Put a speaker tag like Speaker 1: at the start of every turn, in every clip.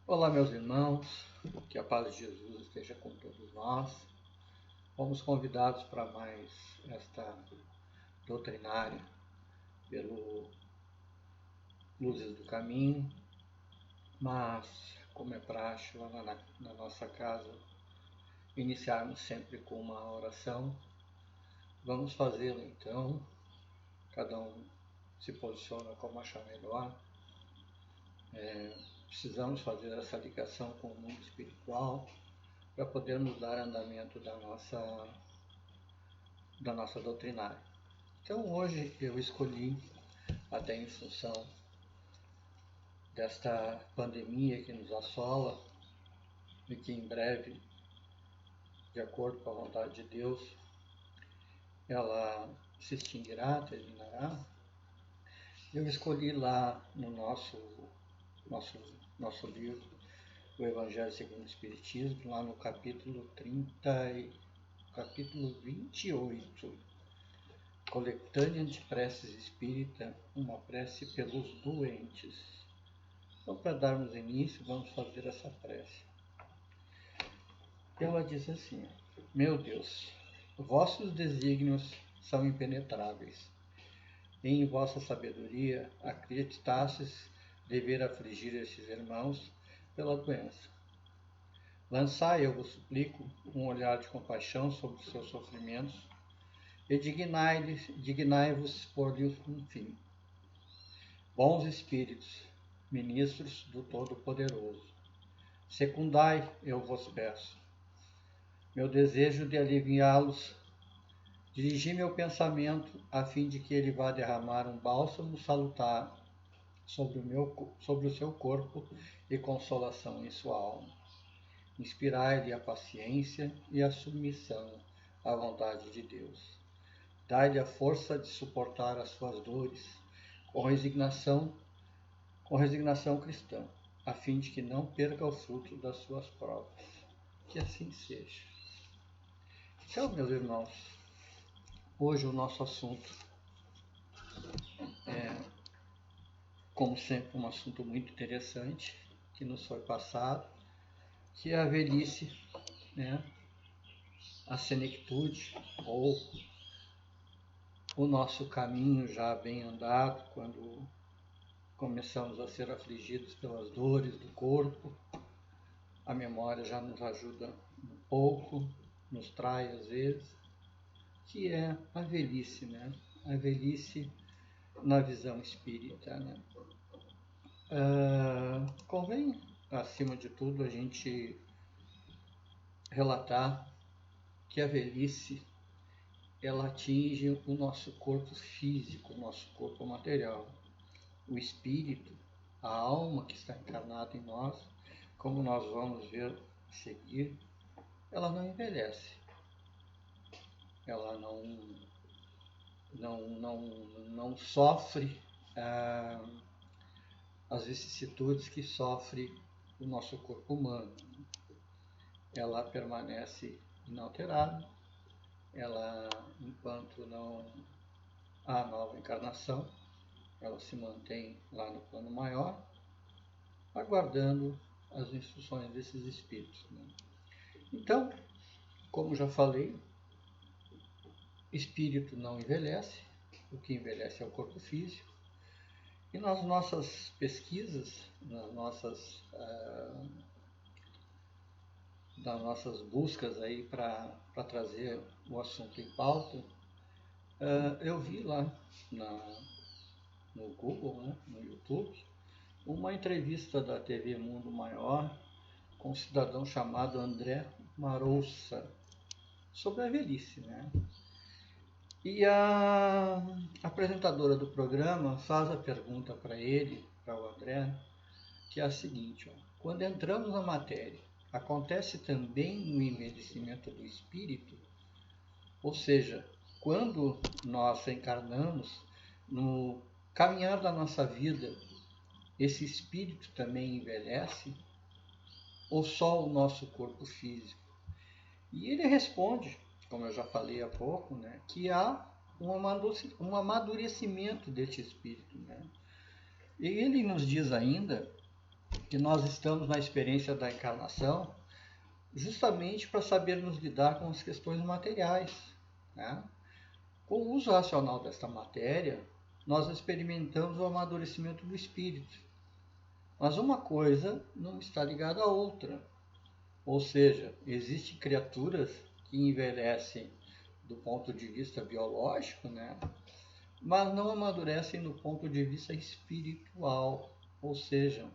Speaker 1: Olá, meus irmãos, que a paz de Jesus esteja com todos nós. Fomos convidados para mais esta doutrinária pelo Luzes do Caminho, mas, como é praxe lá na nossa casa, iniciarmos sempre com uma oração. Vamos fazê-la então, cada um se posiciona como achar melhor. Precisamos fazer essa ligação com o mundo espiritual para podermos dar andamento da nossa doutrinária. Então hoje eu escolhi, até em função desta pandemia que nos assola e que em breve, de acordo com a vontade de Deus, ela se extinguirá, terminará. Eu escolhi lá no nosso livro, o Evangelho segundo o Espiritismo, lá no capítulo 28, Coletânea de Preces Espírita, uma prece pelos doentes. Então, para darmos início, vamos fazer essa prece. Ela diz assim: Meu Deus, vossos desígnios são impenetráveis. Em vossa sabedoria acreditastes dever afligir estes irmãos pela doença. Lançai, eu vos suplico, um olhar de compaixão sobre os seus sofrimentos e dignai-vos pôr-lhes um fim. Bons Espíritos, ministros do Todo-Poderoso, secundai, eu vos peço, meu desejo de aliviá-los. Dirigi meu pensamento a fim de que ele vá derramar um bálsamo salutar sobre o seu corpo e consolação em sua alma. Inspirai-lhe a paciência e a submissão à vontade de Deus. Dai-lhe a força de suportar as suas dores com resignação cristã, a fim de que não perca o fruto das suas provas. Que assim seja. Então, meus irmãos, hoje o nosso assunto é, como sempre, um assunto muito interessante que nos foi passado, que é a velhice, né? A senectude, ou o nosso caminho já bem andado, quando começamos a ser afligidos pelas dores do corpo. A memória já nos ajuda um pouco, nos trai às vezes, que é a velhice, né? A velhice na visão espírita, né? Convém, acima de tudo, a gente relatar que a velhice ela atinge o nosso corpo físico, o nosso corpo material. O espírito, a alma que está encarnada em nós, como nós vamos ver a seguir, ela não envelhece. Ela não sofre as vicissitudes que sofre o nosso corpo humano. Ela permanece inalterada. Ela, enquanto não há nova encarnação, ela se mantém lá no plano maior, aguardando as instruções desses espíritos, né? Então, como já falei, espírito não envelhece, o que envelhece é o corpo físico. E nas nossas pesquisas, nas nossas buscas aí para trazer o assunto em pauta, eu vi lá no Google, né, no YouTube, uma entrevista da TV Mundo Maior com um cidadão chamado André Marouça sobre a velhice, né? E a apresentadora do programa faz a pergunta para ele, para o André, que é a seguinte: quando entramos na matéria, acontece também o envelhecimento do espírito? Ou seja, quando nós encarnamos, no caminhar da nossa vida, esse espírito também envelhece? Ou só o nosso corpo físico? E ele responde, como eu já falei há pouco, né, que há um amadurecimento deste espírito, né? E ele nos diz ainda que nós estamos na experiência da encarnação justamente para sabermos lidar com as questões materiais, né? Com o uso racional desta matéria, nós experimentamos o amadurecimento do espírito. Mas uma coisa não está ligada à outra. Ou seja, existem criaturas que envelhecem do ponto de vista biológico, né? Mas não amadurecem do ponto de vista espiritual. Ou seja,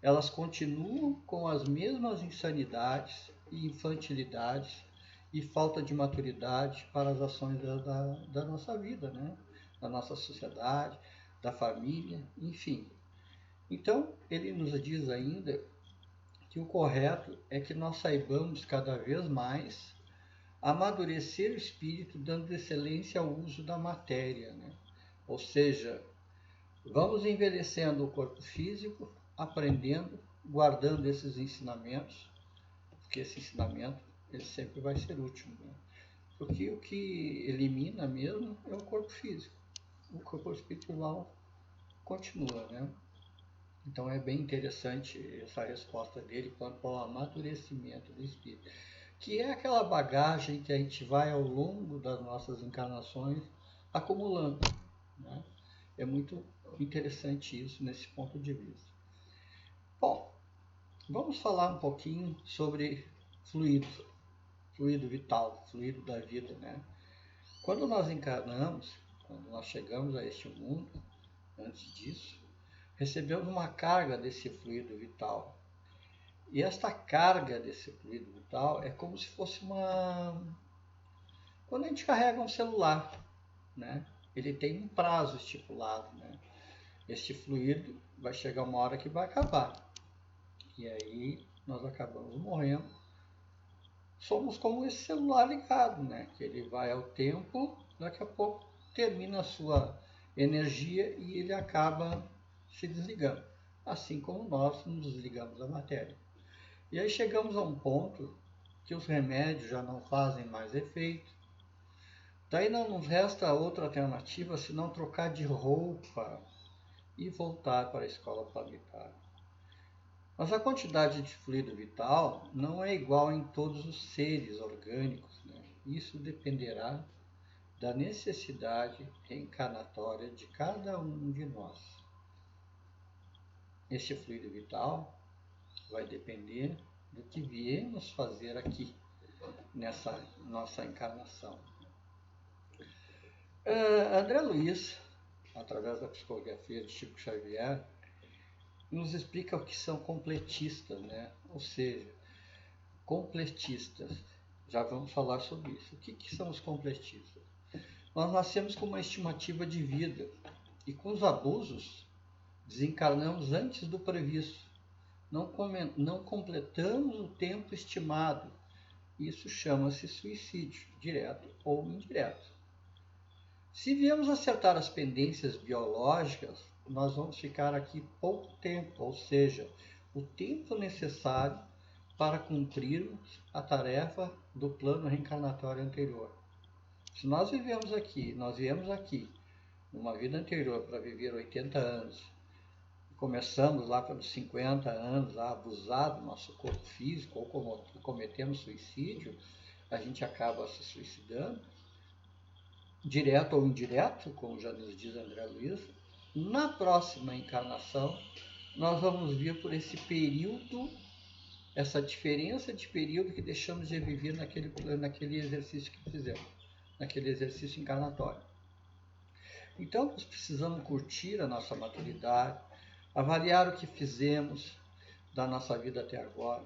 Speaker 1: elas continuam com as mesmas insanidades e infantilidades e falta de maturidade para as ações da nossa vida, né? Da nossa sociedade, da família, enfim. Então, ele nos diz ainda que o correto é que nós saibamos cada vez mais amadurecer o espírito, dando excelência ao uso da matéria, né? Ou seja, vamos envelhecendo o corpo físico, aprendendo, guardando esses ensinamentos, porque esse ensinamento ele sempre vai ser útil, né? Porque o que elimina mesmo é o corpo físico. O corpo espiritual continua, né? Então é bem interessante essa resposta dele quanto ao amadurecimento do espírito, que é aquela bagagem que a gente vai ao longo das nossas encarnações acumulando, né? É muito interessante isso nesse ponto de vista. Bom, vamos falar um pouquinho sobre fluido vital, fluido da vida, né? Quando nós encarnamos, quando nós chegamos a este mundo, antes disso, recebemos uma carga desse fluido vital. E esta carga desse fluido vital é como se fosse uma... Quando a gente carrega um celular, né? Ele tem um prazo estipulado, né? Este fluido vai chegar uma hora que vai acabar. E aí nós acabamos morrendo. Somos como esse celular ligado, né? Que ele vai ao tempo, daqui a pouco termina a sua energia e ele acaba se desligando. Assim como nós nos desligamos da matéria. E aí chegamos a um ponto que os remédios já não fazem mais efeito. Daí não nos resta outra alternativa senão trocar de roupa e voltar para a escola planetária. Mas a quantidade de fluido vital não é igual em todos os seres orgânicos, né? Isso dependerá da necessidade reencarnatória de cada um de nós. Este fluido vital vai depender do que viemos fazer aqui, nessa nossa encarnação. André Luiz, através da psicografia de Chico Xavier, nos explica o que são completistas, né? Ou seja, completistas. Já vamos falar sobre isso. O que são os completistas? Nós nascemos com uma estimativa de vida e com os abusos desencarnamos antes do previsto. Não completamos o tempo estimado. Isso chama-se suicídio, direto ou indireto. Se viemos acertar as pendências biológicas, nós vamos ficar aqui pouco tempo, ou seja, o tempo necessário para cumprirmos a tarefa do plano reencarnatório anterior. Se nós viemos aqui numa vida anterior para viver 80 anos, começamos lá pelos 50 anos a abusar do nosso corpo físico ou cometemos suicídio, a gente acaba se suicidando, direto ou indireto, como já nos diz André Luiz. Na próxima encarnação, nós vamos vir por esse período, essa diferença de período que deixamos de viver naquele exercício que fizemos, naquele exercício encarnatório. Então, nós precisamos curtir a nossa maturidade, avaliar o que fizemos da nossa vida até agora.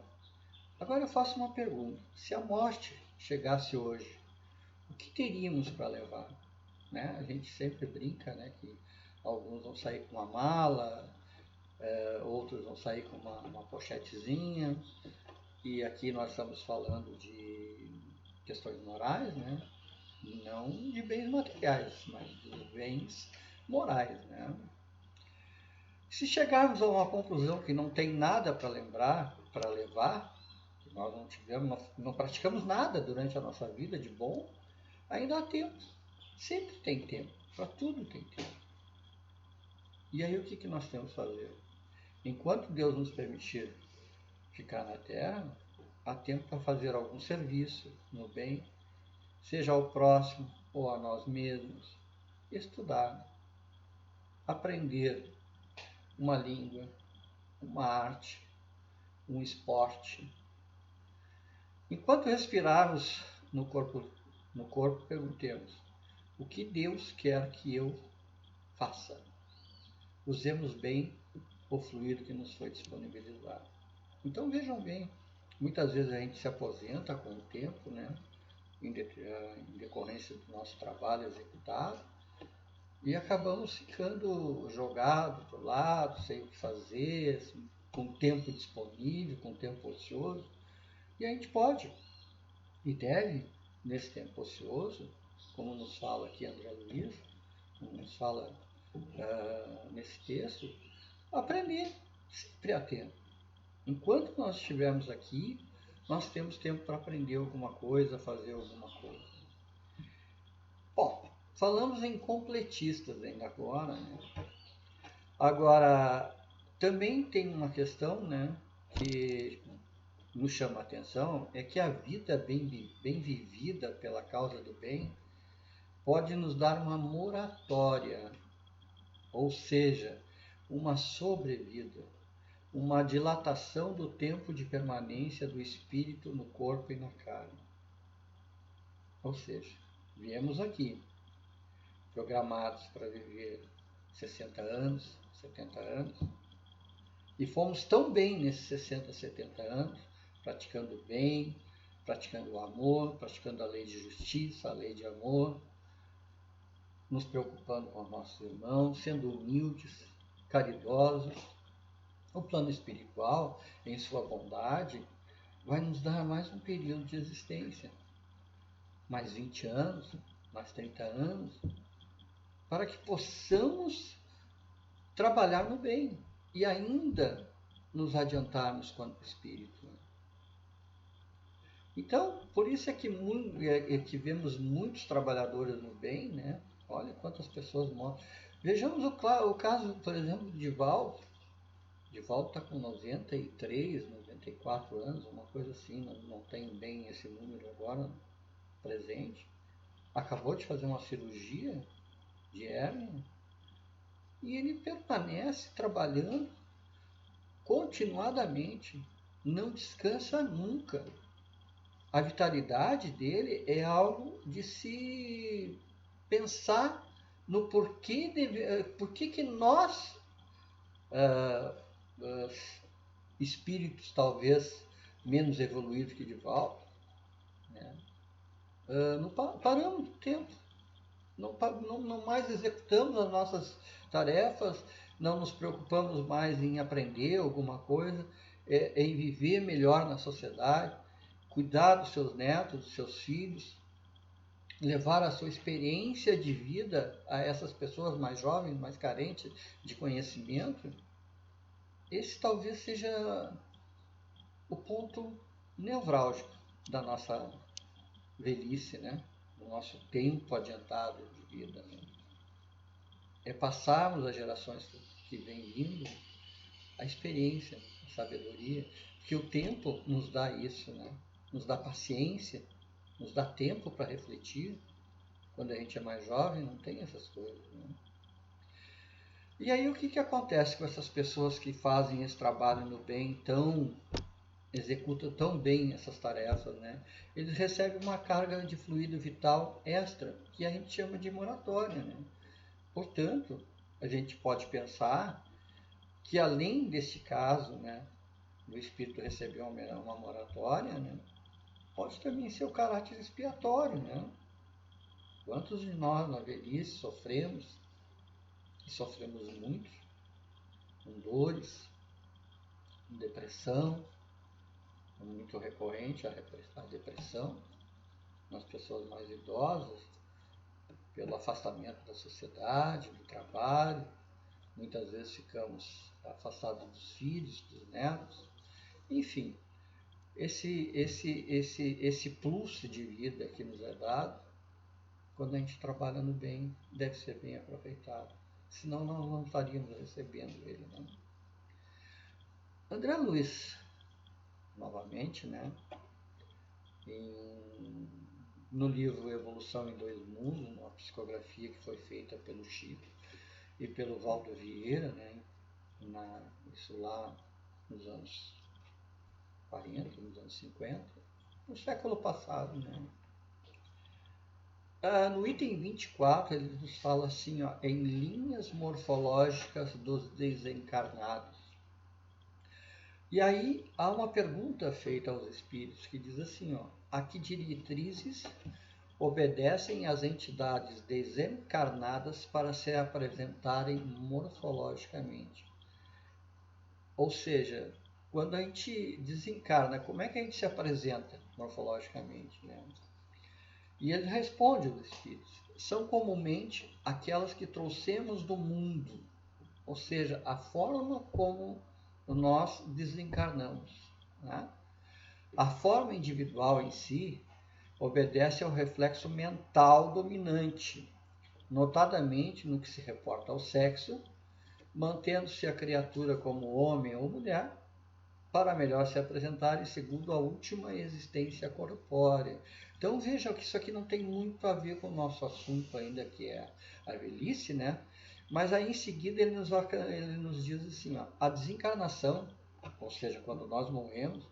Speaker 1: Agora eu faço uma pergunta: se a morte chegasse hoje, o que teríamos para levar? Né? A gente sempre brinca, né, que alguns vão sair com uma mala, outros vão sair com uma pochetezinha, e aqui nós estamos falando de questões morais, né? Não de bens materiais, mas de bens morais, né? Se chegarmos a uma conclusão que não tem nada para levar, que nós não praticamos nada durante a nossa vida de bom, ainda há tempo. Sempre tem tempo. Para tudo tem tempo. E aí o que nós temos que fazer? Enquanto Deus nos permitir ficar na Terra, há tempo para fazer algum serviço no bem, seja ao próximo ou a nós mesmos, estudar, aprender uma língua, uma arte, um esporte. Enquanto respirarmos no corpo, perguntemos: o que Deus quer que eu faça? Usemos bem o fluido que nos foi disponibilizado. Então vejam bem, muitas vezes a gente se aposenta com o tempo, né? Em decorrência do nosso trabalho executado, e acabamos ficando jogados para o lado, sem o que fazer, com tempo disponível, com tempo ocioso. E a gente pode e deve, nesse tempo ocioso, como nos fala aqui André Luiz, como nos fala nesse texto, aprender sempre a tempo. Enquanto nós estivermos aqui, nós temos tempo para aprender alguma coisa, fazer alguma coisa. Bom, falamos em completistas ainda agora, né? Agora, também tem uma questão, né, que nos chama a atenção, é que a vida bem vivida pela causa do bem pode nos dar uma moratória, ou seja, uma sobrevida, uma dilatação do tempo de permanência do espírito no corpo e na carne. Ou seja, viemos aqui programados para viver 60 anos, 70 anos, e fomos tão bem nesses 60, 70 anos, praticando o bem, praticando o amor, praticando a lei de justiça, a lei de amor, nos preocupando com os nossos irmãos, sendo humildes, caridosos. O plano espiritual, em sua bondade, vai nos dar mais um período de existência, mais 20 anos, mais 30 anos, para que possamos trabalhar no bem e ainda nos adiantarmos quanto espírito. Então, por isso é que vemos muitos trabalhadores no bem, né? Olha quantas pessoas morrem. Vejamos o caso, por exemplo, de Divaldo. Divaldo está com 93, 94 anos, uma coisa assim, não tenho bem esse número agora presente. Acabou de fazer uma cirurgia de hérnia e ele permanece trabalhando continuadamente, não descansa nunca. A vitalidade dele é algo de se pensar no porquê que nós, espíritos talvez menos evoluídos que Divaldo, né, não paramos no tempo, não mais executamos as nossas tarefas, não nos preocupamos mais em aprender alguma coisa, em viver melhor na sociedade, cuidar dos seus netos, dos seus filhos, levar a sua experiência de vida a essas pessoas mais jovens, mais carentes de conhecimento. Esse talvez seja o ponto nevrálgico da nossa velhice, né? Do nosso tempo adiantado de vida. Né? É passarmos às gerações que vêm vindo a experiência, a sabedoria, que o tempo nos dá isso, né? Nos dá paciência, nos dá tempo para refletir. Quando a gente é mais jovem, não tem essas coisas. Né? E aí o que acontece com essas pessoas que fazem esse trabalho no bem, executam tão bem essas tarefas, né? Eles recebem uma carga de fluido vital extra, que a gente chama de moratória, né? Portanto, a gente pode pensar que além desse caso, né, do espírito receber uma moratória, né, pode também ser o caráter expiatório, né? Quantos de nós na velhice sofremos, e sofremos muito, com dores, com depressão, muito recorrente a depressão nas pessoas mais idosas, pelo afastamento da sociedade, do trabalho, muitas vezes ficamos afastados dos filhos, dos netos, enfim, esse plus de vida que nos é dado, quando a gente trabalha no bem, deve ser bem aproveitado. Senão nós não estaríamos recebendo ele. Não? André Luiz, novamente, né, no livro Evolução em Dois Mundos, uma psicografia que foi feita pelo Chico e pelo Valdo Vieira, né, isso lá nos anos 40, nos anos 50, no século passado, né. No item 24, ele nos fala assim, ó, em linhas morfológicas dos desencarnados. E aí há uma pergunta feita aos espíritos que diz assim, ó, a que diretrizes obedecem as entidades desencarnadas para se apresentarem morfologicamente? Ou seja, quando a gente desencarna, como é que a gente se apresenta morfologicamente, né? E ele responde aos espíritos, são comumente aquelas que trouxemos do mundo, ou seja, a forma como nós desencarnamos, né? A forma individual em si obedece ao reflexo mental dominante, notadamente no que se reporta ao sexo, mantendo-se a criatura como homem ou mulher, para melhor se apresentarem segundo a última existência corpórea. Então vejam que isso aqui não tem muito a ver com o nosso assunto ainda, que é a velhice, né? Mas aí em seguida ele nos diz assim, ó, a desencarnação, ou seja, quando nós morremos,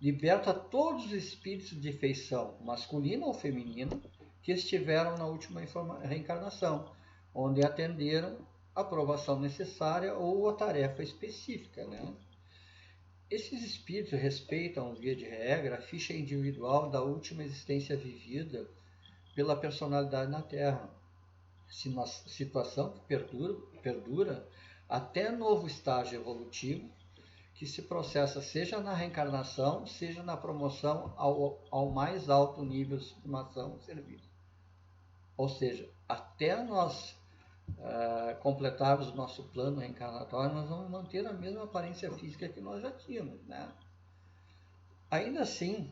Speaker 1: liberta todos os espíritos de feição masculina ou feminina que estiveram na última reencarnação, onde atenderam a aprovação necessária ou a tarefa específica, né? Esses espíritos respeitam, via de regra, a ficha individual da última existência vivida pela personalidade na Terra, situação que perdura até novo estágio evolutivo que se processa seja na reencarnação, seja na promoção ao mais alto nível de sublimação serviço. Ou seja, até nós completarmos o nosso plano reencarnatório, nós vamos manter a mesma aparência física que nós já tínhamos, né? Ainda assim,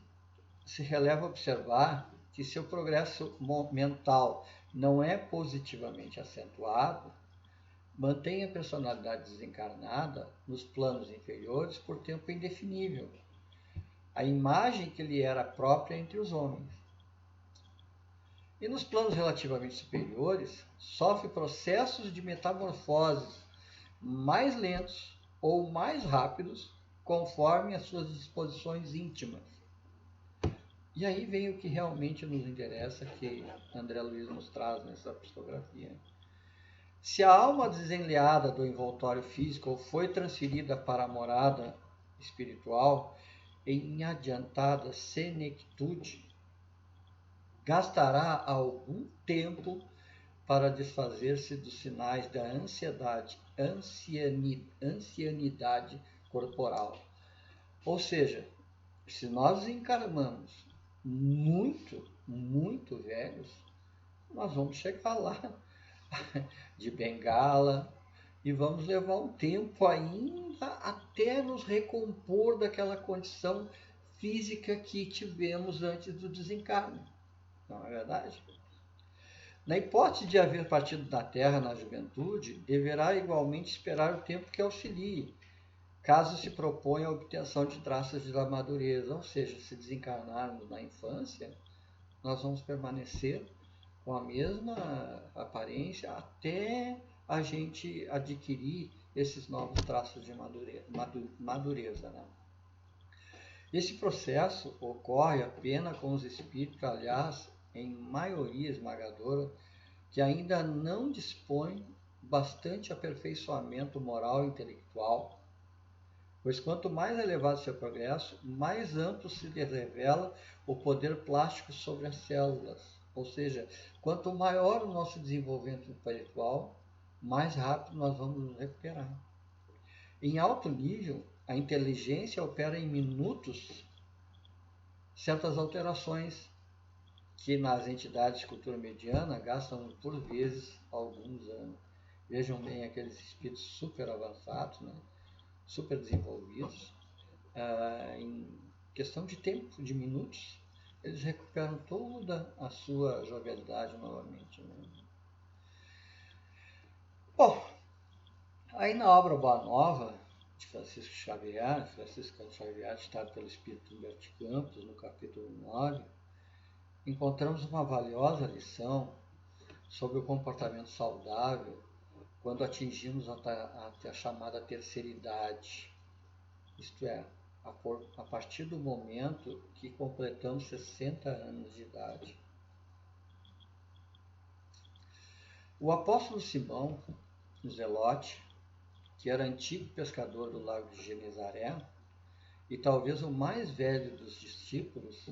Speaker 1: se releva observar que se o progresso mental não é positivamente acentuado, mantém a personalidade desencarnada nos planos inferiores por tempo indefinível, a imagem que lhe era própria entre os homens. E nos planos relativamente superiores, sofre processos de metamorfoses mais lentos ou mais rápidos, conforme as suas disposições íntimas. E aí vem o que realmente nos interessa, que André Luiz nos traz nessa psicografia. Se a alma desenleada do envoltório físico foi transferida para a morada espiritual em adiantada senectude, gastará algum tempo para desfazer-se dos sinais da ancianidade corporal. Ou seja, se nós encarnamos muito velhos, nós vamos chegar lá de bengala e vamos levar um tempo ainda até nos recompor daquela condição física que tivemos antes do desencarne. Não é verdade? Na hipótese de haver partido da Terra na juventude, deverá igualmente esperar o tempo que auxilie, caso se proponha a obtenção de traços de madureza, ou seja, se desencarnarmos na infância, nós vamos permanecer com a mesma aparência até a gente adquirir esses novos traços de madureza, né? Esse processo ocorre apenas com os espíritos, aliás, em maioria esmagadora, que ainda não dispõem bastante aperfeiçoamento moral e intelectual, pois quanto mais elevado seu progresso, mais amplo se lhe revela o poder plástico sobre as células. Ou seja, quanto maior o nosso desenvolvimento intelectual, mais rápido nós vamos nos recuperar. Em alto nível, a inteligência opera em minutos certas alterações que nas entidades de cultura mediana gastam por vezes alguns anos. Vejam bem aqueles espíritos super avançados, né? Super desenvolvidos, em questão de tempo, de minutos, eles recuperam toda a sua jovialidade novamente, né? Bom, aí na obra Boa Nova, de Francisco Xavier, ditado pelo Espírito Humberto Campos, no capítulo 9, encontramos uma valiosa lição sobre o comportamento saudável quando atingimos a chamada terceira idade, isto é, a partir do momento que completamos 60 anos de idade. O apóstolo Simão, o Zelote, que era antigo pescador do lago de Genezaré e talvez o mais velho dos discípulos,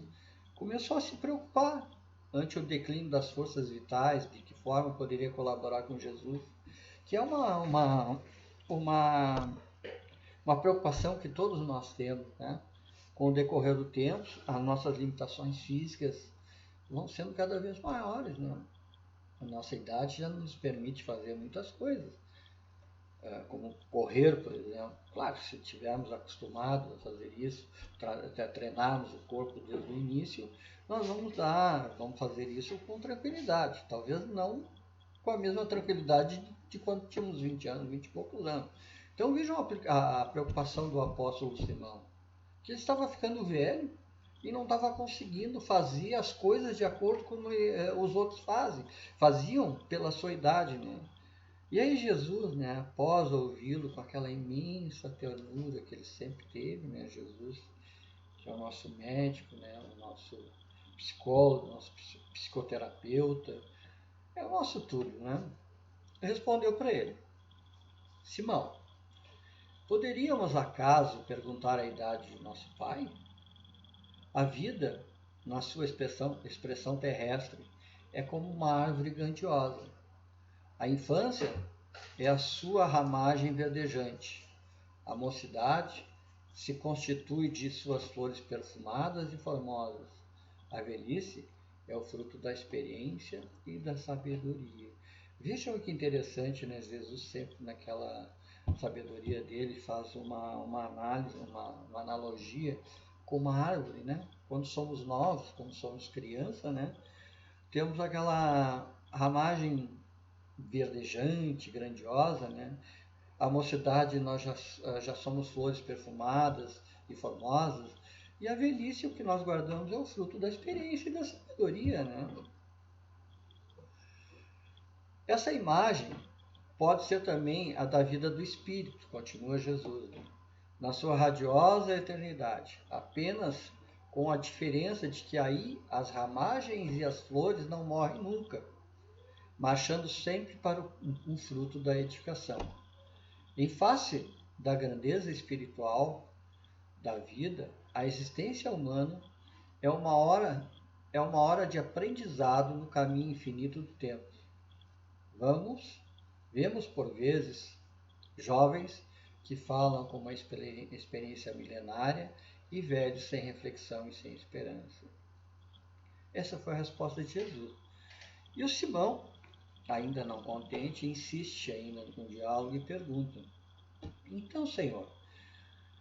Speaker 1: começou a se preocupar ante o declínio das forças vitais, de que forma poderia colaborar com Jesus, que é uma preocupação que todos nós temos, né? Com o decorrer do tempo, as nossas limitações físicas vão sendo cada vez maiores, né? A nossa idade já não nos permite fazer muitas coisas, como correr, por exemplo. Claro, se estivermos acostumados a fazer isso, até treinarmos o corpo desde o início, nós vamos fazer isso com tranquilidade. Talvez não com a mesma tranquilidade de quando tínhamos 20 anos, 20 e poucos anos. Então vejam a preocupação do apóstolo Simão, que ele estava ficando velho e não estava conseguindo fazer as coisas de acordo com os outros faziam pela sua idade, né? E aí Jesus, né, após ouvi-lo com aquela imensa ternura que ele sempre teve, né, Jesus, que é o nosso médico, né, o nosso psicólogo, o nosso psicoterapeuta, é o nosso tudo, né? Respondeu para ele: Simão, poderíamos acaso perguntar a idade de nosso pai? A vida, na sua expressão terrestre, é como uma árvore grandiosa. A infância é a sua ramagem verdejante. A mocidade se constitui de suas flores perfumadas e formosas. A velhice é o fruto da experiência e da sabedoria. Vejam que interessante, né? Jesus sempre naquela sabedoria dele faz uma análise, uma analogia com uma árvore, né? Quando somos novos, quando somos criança, né? Temos aquela ramagem verdejante, grandiosa, né? A mocidade nós já somos flores perfumadas e formosas, e a velhice, o que nós guardamos, é o fruto da experiência e da sabedoria, né? Essa imagem pode ser também a da vida do Espírito, continua Jesus, né? Na sua radiosa eternidade, apenas com a diferença de que aí as ramagens e as flores não morrem nunca, marchando sempre para um fruto da edificação. Em face da grandeza espiritual da vida, a existência humana é uma hora de aprendizado no caminho infinito do tempo. Vemos por vezes jovens que falam com uma experiência milenária e velhos sem reflexão e sem esperança. Essa foi a resposta de Jesus. E o Simão, ainda não contente, insiste ainda no diálogo e pergunta: então, Senhor,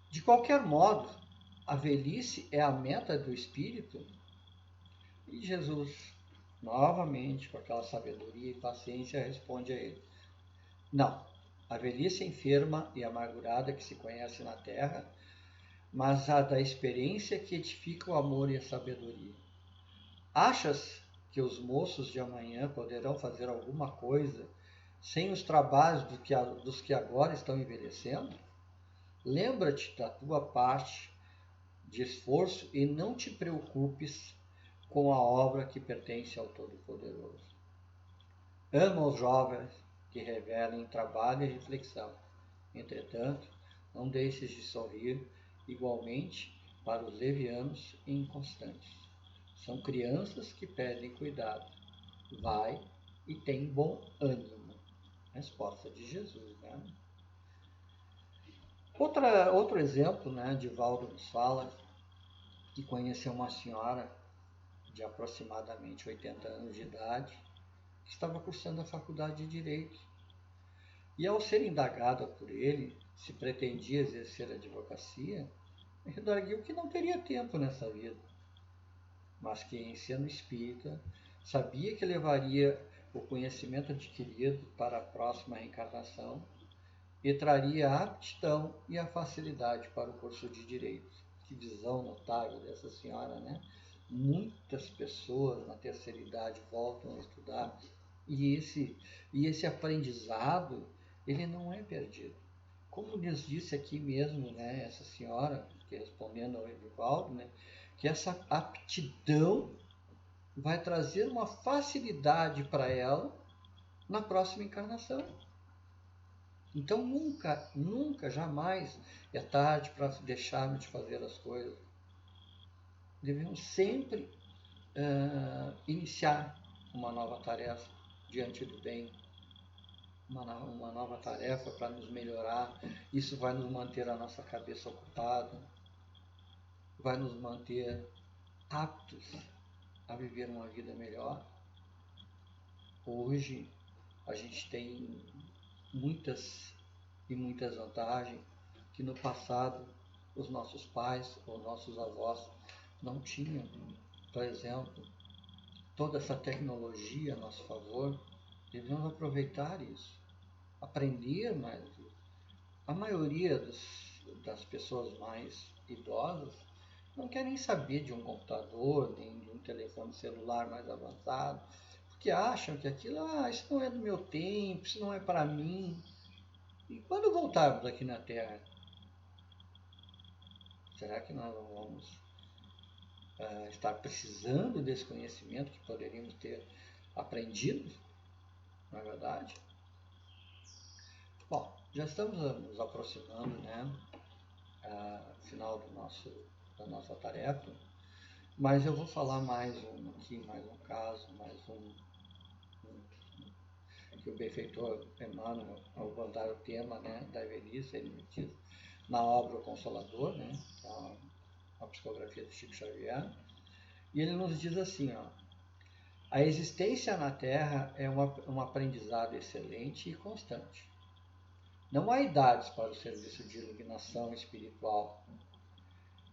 Speaker 1: de qualquer modo, a velhice é a meta do espírito? E Jesus, novamente, com aquela sabedoria e paciência, responde a ele: não, a velhice enferma e amargurada que se conhece na terra, mas a da experiência que edifica o amor e a sabedoria. Achas que os moços de amanhã poderão fazer alguma coisa sem os trabalhos dos que agora estão envelhecendo? Lembra-te da tua parte de esforço e não te preocupes com a obra que pertence ao Todo-Poderoso. Ama os jovens que revelem trabalho e reflexão. Entretanto, não deixes de sorrir igualmente para os levianos e inconstantes. São crianças que pedem cuidado. Vai e tem bom ânimo. Resposta de Jesus, né? Outro exemplo, né, Divaldo nos fala que conheceu uma senhora de aproximadamente 80 anos de idade que estava cursando a faculdade de Direito. E ao ser indagada por ele se pretendia exercer a advocacia, redarguiu que não teria tempo nessa vida, mas que, em sendo espírita, sabia que levaria o conhecimento adquirido para a próxima reencarnação e traria a aptidão e a facilidade para o curso de Direito. Que visão notável dessa senhora, né? Muitas pessoas na terceira idade voltam a estudar e esse aprendizado, ele não é perdido. Como nos disse aqui mesmo, né, essa senhora, que respondendo ao Edivaldo, né, que essa aptidão vai trazer uma facilidade para ela na próxima encarnação. Então nunca, nunca, jamais é tarde para deixarmos de fazer as coisas. Devemos sempre iniciar uma nova tarefa diante do bem, uma nova tarefa para nos melhorar. Isso vai nos manter a nossa cabeça ocupada, vai nos manter aptos a viver uma vida melhor. Hoje a gente tem muitas e muitas vantagens que no passado os nossos pais ou nossos avós não tinham. Por exemplo, toda essa tecnologia a nosso favor, devemos aproveitar isso, aprender mais. A maioria das pessoas mais idosas não querem saber de um computador, nem de um telefone celular mais avançado, porque acham que aquilo, isso não é do meu tempo, isso não é para mim. E quando voltarmos aqui na Terra, será que nós não vamos estar precisando desse conhecimento que poderíamos ter aprendido? Não é verdade? Bom, já estamos nos aproximando, né, final da nossa tarefa, mas eu vou falar mais um aqui, mais um caso, mais um que o benfeitor Emmanuel, ao abordar o tema, né, da velhice, ele me diz na obra O Consolador, né, a psicografia de Chico Xavier, e ele nos diz assim, a existência na Terra é um aprendizado excelente e constante. Não há idades para o serviço de iluminação espiritual,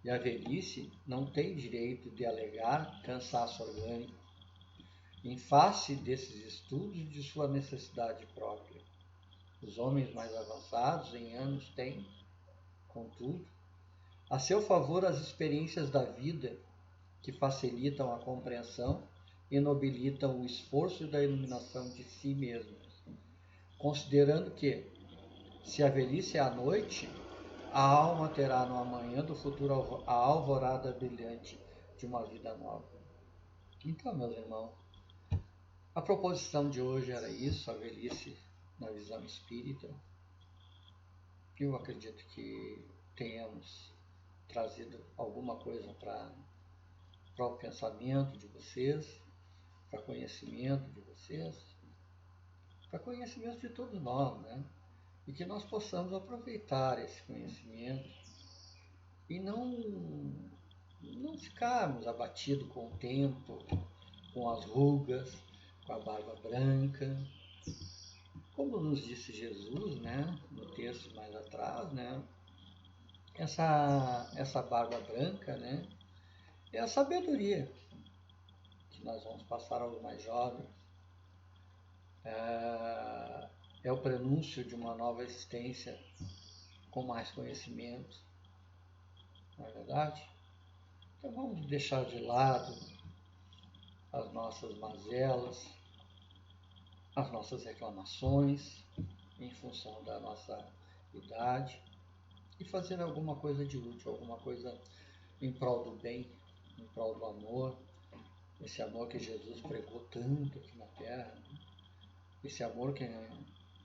Speaker 1: e a velhice não tem direito de alegar cansaço orgânico em face desses estudos de sua necessidade própria. Os homens mais avançados em anos têm, contudo, a seu favor as experiências da vida que facilitam a compreensão e nobilitam o esforço da iluminação de si mesmos, considerando que, se a velhice é a noite, a alma terá no amanhã do futuro a alvorada brilhante de uma vida nova. Então, meus irmãos, a proposição de hoje era isso, a velhice na visão espírita. Eu acredito que tenhamos trazido alguma coisa para o pensamento de vocês, para conhecimento de vocês, para conhecimento de todos nós, né? E que nós possamos aproveitar esse conhecimento e não ficarmos abatidos com o tempo, com as rugas, com a barba branca. Como nos disse Jesus, né, no texto mais atrás, né, essa barba branca, né, é a sabedoria que nós vamos passar aos mais jovens. É o prenúncio de uma nova existência com mais conhecimento, não é verdade? Então vamos deixar de lado as nossas mazelas, as nossas reclamações em função da nossa idade e fazer alguma coisa de útil, alguma coisa em prol do bem, em prol do amor, esse amor que Jesus pregou tanto aqui na Terra, esse amor que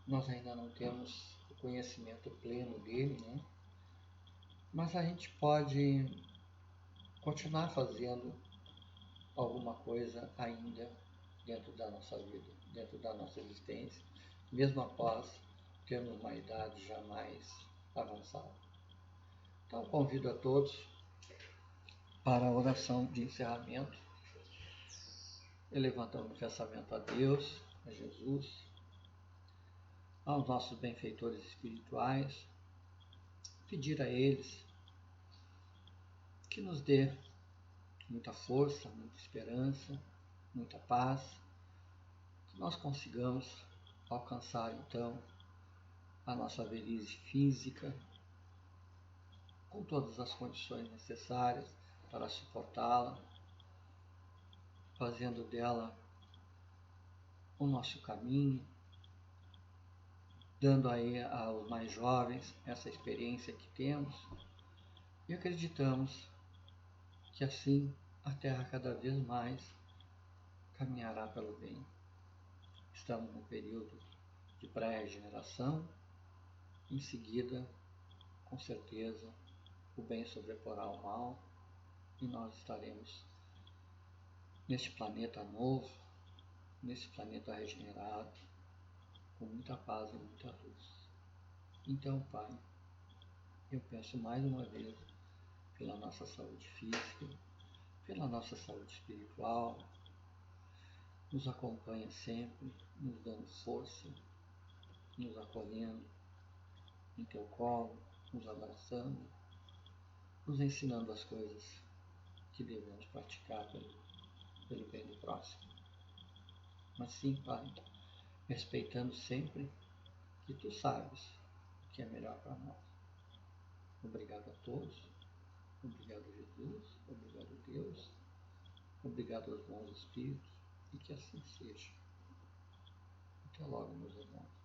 Speaker 1: nós ainda não temos o conhecimento pleno dele, né? Mas a gente pode continuar fazendo alguma coisa ainda dentro da nossa vida, dentro da nossa existência, mesmo após termos uma idade já mais avançada. Então convido a todos para a oração de encerramento, levantando o pensamento a Deus, a Jesus, aos nossos benfeitores espirituais, pedir a eles que nos dê muita força, muita esperança, muita paz, que nós consigamos alcançar então a nossa velhice física, com todas as condições necessárias para suportá-la, fazendo dela o nosso caminho, dando aí aos mais jovens essa experiência que temos e acreditamos que assim a Terra cada vez mais caminhará pelo bem. Estamos num período de pré-regeneração, em seguida, com certeza, o bem sobreporá o mal e nós estaremos neste planeta novo, nesse planeta regenerado, com muita paz e muita luz. Então, Pai, eu peço mais uma vez pela nossa saúde física, pela nossa saúde espiritual, nos acompanha sempre, nos dando força, nos acolhendo em teu colo, nos abraçando, nos ensinando as coisas que devemos praticar pelo bem do próximo. Mas sim, Pai, respeitando sempre que tu sabes o que é melhor para nós. Obrigado a todos, obrigado Jesus, obrigado Deus, obrigado aos bons espíritos e que assim seja. Até logo, meus irmãos.